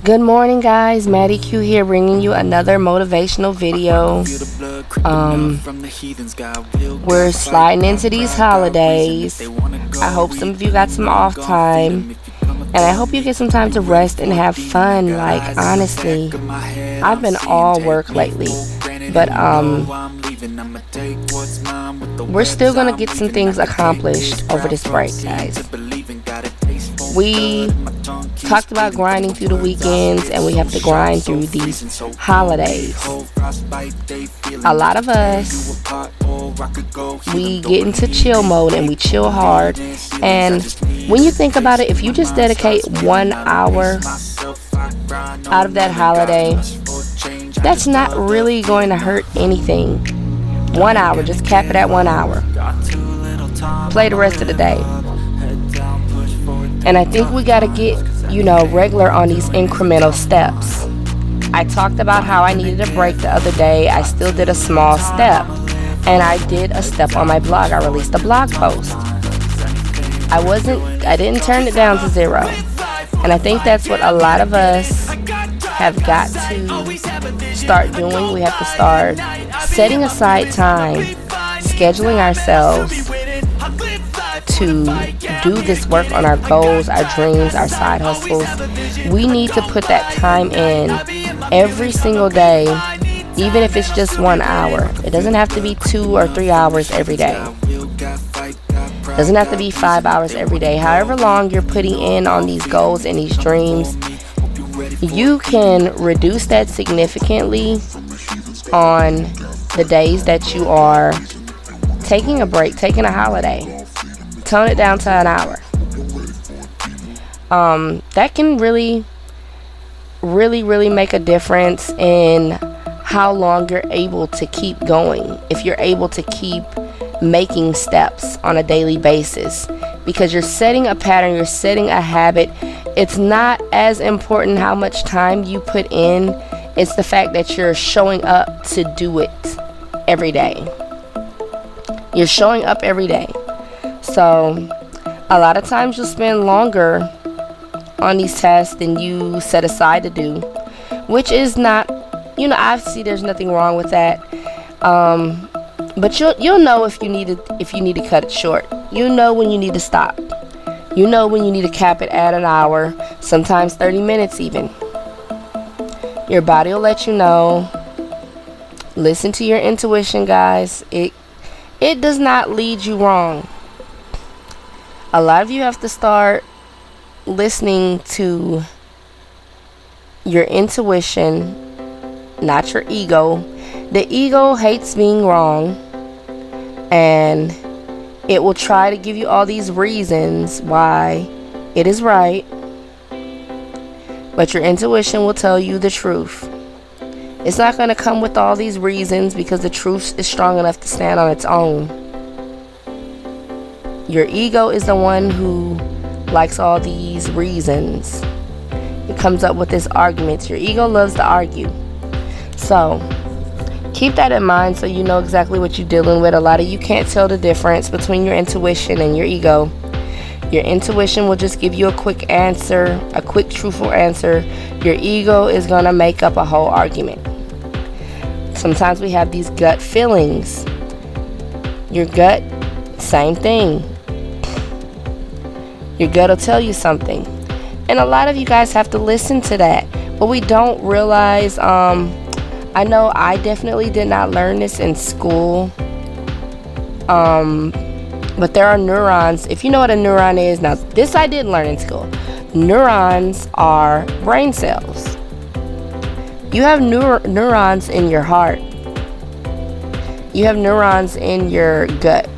Good morning, guys. Maddie Q here, bringing you another motivational video. We're sliding into these holidays. I hope some of you got some off time, and I hope you get some time to rest and have fun. Like, honestly, I've been all work lately, but we're still gonna get some things accomplished over this break, guys. We talked about grinding through the weekends, and we have to grind through these holidays. A lot of us, we get into chill mode and we chill hard. And when you think about it, if you just dedicate 1 hour out of that holiday, that's not really going to hurt anything. 1 hour, just cap it at 1 hour. Play the rest of the day. And I think we got to get, regular on these incremental steps. I talked about how I needed a break the other day. I still did a small step. And I did a step on my blog. I released a blog post. I didn't turn it down to 0. And I think that's what a lot of us have got to start doing. We have to start setting aside time, scheduling ourselves to do this work on our goals, our dreams, our side hustles. We need to put that time in every single day, even if it's just 1 hour. It doesn't have to be 2 or 3 hours every day. It doesn't have to be 5 hours every day. However long you're putting in on these goals and these dreams, you can reduce that significantly on the days that you are taking a break, taking a holiday. Tone it down to an hour. That can really make a difference in how long you're able to keep going. If you're able to keep making steps on a daily basis, because you're setting a pattern, you're setting a habit. It's not as important how much time you put in. It's the fact that you're showing up to do it every day. You're showing up every day. So a lot of times you'll spend longer on these tasks than you set aside to do, which is not, I see there's nothing wrong with that. But you'll know if you need to cut it short. You know when you need to stop. You know when you need to cap it at an hour, sometimes 30 minutes even. Your body will let you know. Listen to your intuition, guys. It does not lead you wrong. A lot of you have to start listening to your intuition, not your ego. The ego hates being wrong, and it will try to give you all these reasons why it is right. But your intuition will tell you the truth. It's not going to come with all these reasons, because the truth is strong enough to stand on its own. Your ego is the one who likes all these reasons. It comes up with these arguments. Your ego loves to argue. So keep that in mind so you know exactly what you're dealing with. A lot of you can't tell the difference between your intuition and your ego. Your intuition will just give you a quick answer, a quick truthful answer. Your ego is going to make up a whole argument. Sometimes we have these gut feelings. Your gut, same thing. Your gut will tell you something. And a lot of you guys have to listen to that. But we don't realize, I know I definitely did not learn this in school. But there are neurons. If you know what a neuron is, now this I did learn in school. Neurons are brain cells. You have neurons in your heart. You have neurons in your gut.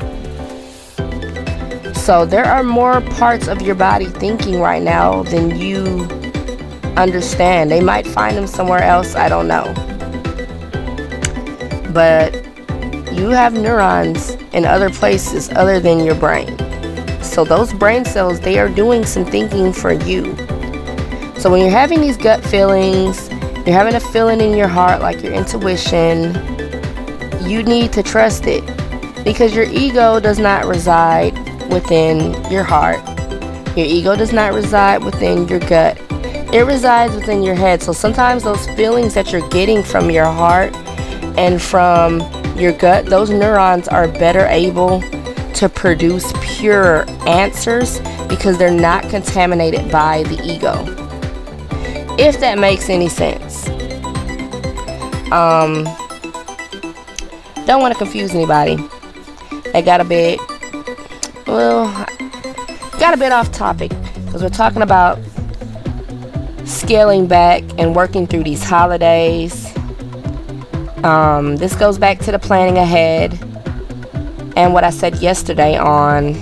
So there are more parts of your body thinking right now than you understand. They might find them somewhere else, I don't know. But you have neurons in other places other than your brain. So those brain cells, they are doing some thinking for you. So when you're having these gut feelings, you're having a feeling in your heart like your intuition, you need to trust it, because your ego does not reside within your heart. Your ego does not reside within your gut. It resides within your head. So sometimes those feelings that you're getting from your heart and from your gut, those neurons are better able to produce pure answers because they're not contaminated by the ego. If that makes any sense. Don't want to confuse anybody. I got a bit off topic because we're talking about scaling back and working through these holidays. This goes back to the planning ahead and what I said yesterday on,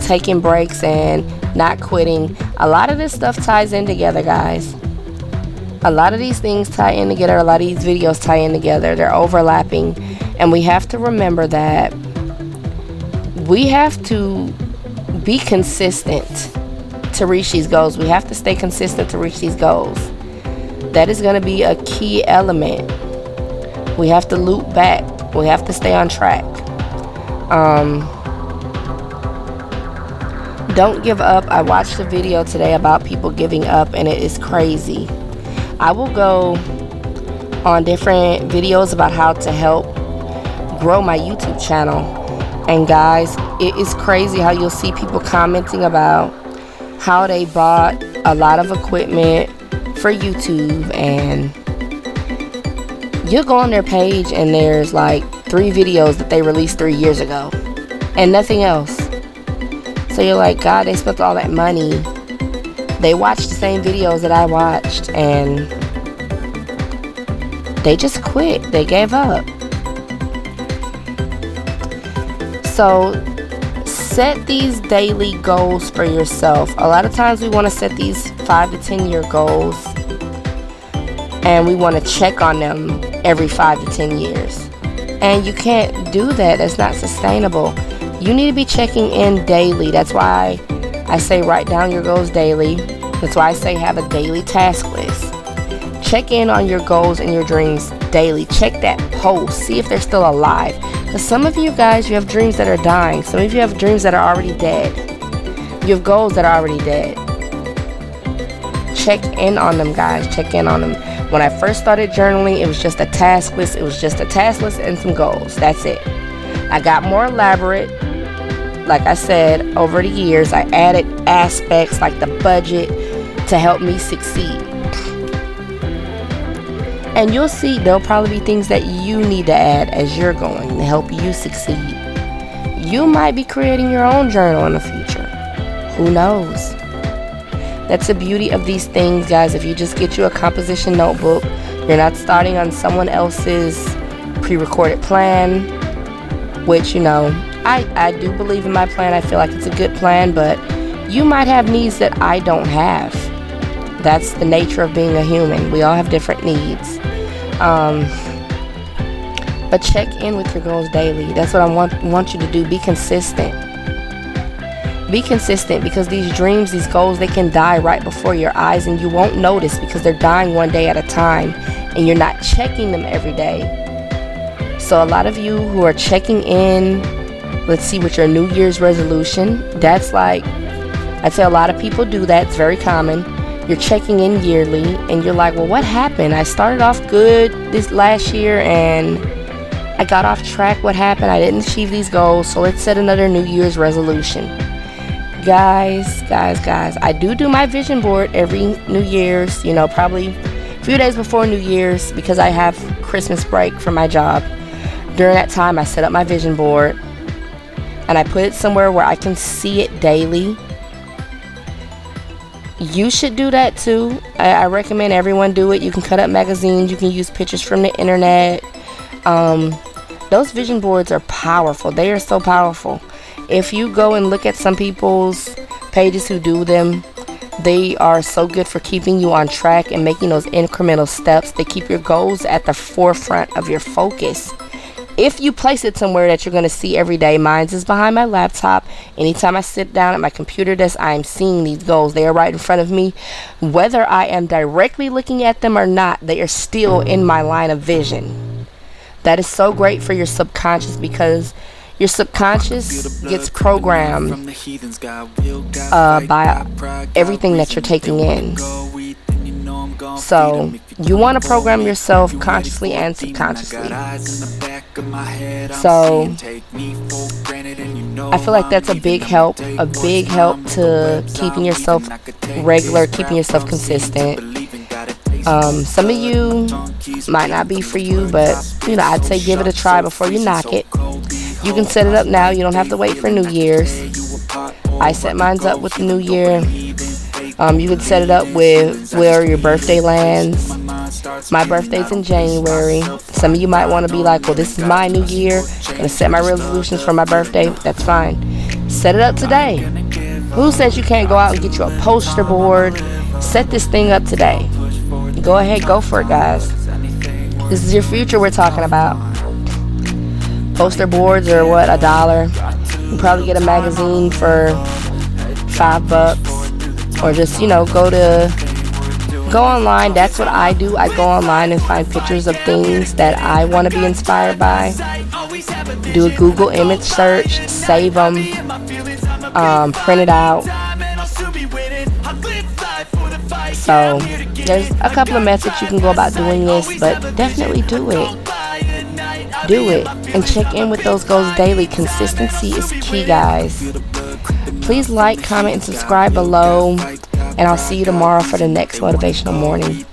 taking breaks and not quitting. A lot of this stuff ties in together, guys. A lot of these things tie in together. A lot of these videos tie in together. They're overlapping. And we have to remember that we have to be consistent to reach these goals. We have to stay consistent to reach these goals. That is going to be a key element. We have to loop back. We have to stay on track. Don't give up. I watched a video today about people giving up, and it is crazy. I will go on different videos about how to help grow my YouTube channel. And guys, it is crazy how you'll see people commenting about how they bought a lot of equipment for YouTube, and you'll go on their page and there's like 3 videos that they released 3 years ago and nothing else. So you're like, God, they spent all that money. They watched the same videos that I watched and they just quit. They gave up. So set these daily goals for yourself. A lot of times we want to set these 5 to 10 year goals and we want to check on them every 5 to 10 years. And you can't do that. That's not sustainable. You need to be checking in daily. That's why I say write down your goals daily. That's why I say have a daily task list. Check in on your goals and your dreams daily. Check that post. See if they're still alive. Because some of you guys, you have dreams that are dying. Some of you have dreams that are already dead. You have goals that are already dead. Check in on them, guys. Check in on them. When I first started journaling, it was just a task list. It was just a task list and some goals. That's it. I got more elaborate. Like I said, over the years, I added aspects like the budget to help me succeed. And you'll see there'll probably be things that you need to add as you're going to help you succeed. You might be creating your own journal in the future. Who knows? That's the beauty of these things, guys. If you just get you a composition notebook, you're not starting on someone else's pre-recorded plan, which, I do believe in my plan. I feel like it's a good plan, but you might have needs that I don't have. That's the nature of being a human. We all have different needs. But check in with your goals daily. That's what I want you to do. Be consistent. Be consistent, because these dreams, these goals, they can die right before your eyes and you won't notice because they're dying one day at a time and you're not checking them every day. So a lot of you who are checking in, let's see, with your New Year's resolution, that's like, I'd say a lot of people do that. It's very common. You're checking in yearly and you're like, well, what happened? I started off good this last year and I got off track. What happened? I didn't achieve these goals. So let's set another New Year's resolution. Guys, I do my vision board every New Year's, probably a few days before New Year's, because I have Christmas break from my job. During that time, I set up my vision board and I put it somewhere where I can see it daily. You should do that too. I recommend everyone do it. You can cut up magazines. You can use pictures from the internet. Those vision boards are powerful. They are so powerful. If you go and look at some people's pages who do them, they are so good for keeping you on track and making those incremental steps. They keep your goals at the forefront of your focus. If you place it somewhere that you're going to see every day, mine is behind my laptop. Anytime I sit down at my computer desk, I am seeing these goals. They are right in front of me. Whether I am directly looking at them or not, they are still in my line of vision. That is so great for your subconscious, because Your subconscious gets programmed by everything that you're taking in. So you want to program yourself consciously and subconsciously. So I feel like that's a big help to keeping yourself regular, keeping yourself consistent. Some of you might not be for you, but I'd say give it a try before you knock it. You can set it up now. You don't have to wait for New Year's. I set mine up with the New Year. You could set it up with where your birthday lands. My birthday's in January. Some of you might want to be like, well, this is my new year. I'm going to set my resolutions for my birthday. That's fine. Set it up today. Who says you can't go out and get you a poster board? Set this thing up today. Go ahead, go for it, guys. This is your future we're talking about. Poster boards are what, $1? You probably get a magazine for $5, or just go online. That's what I do. I go online and find pictures of things that I want to be inspired by. Do a Google image search, save them, print it out. So there's a couple of methods you can go about doing this, but definitely do it. Do it and check in with those goals daily. Consistency is key, guys. Please like, comment, and subscribe below, and I'll see you tomorrow for the next motivational morning.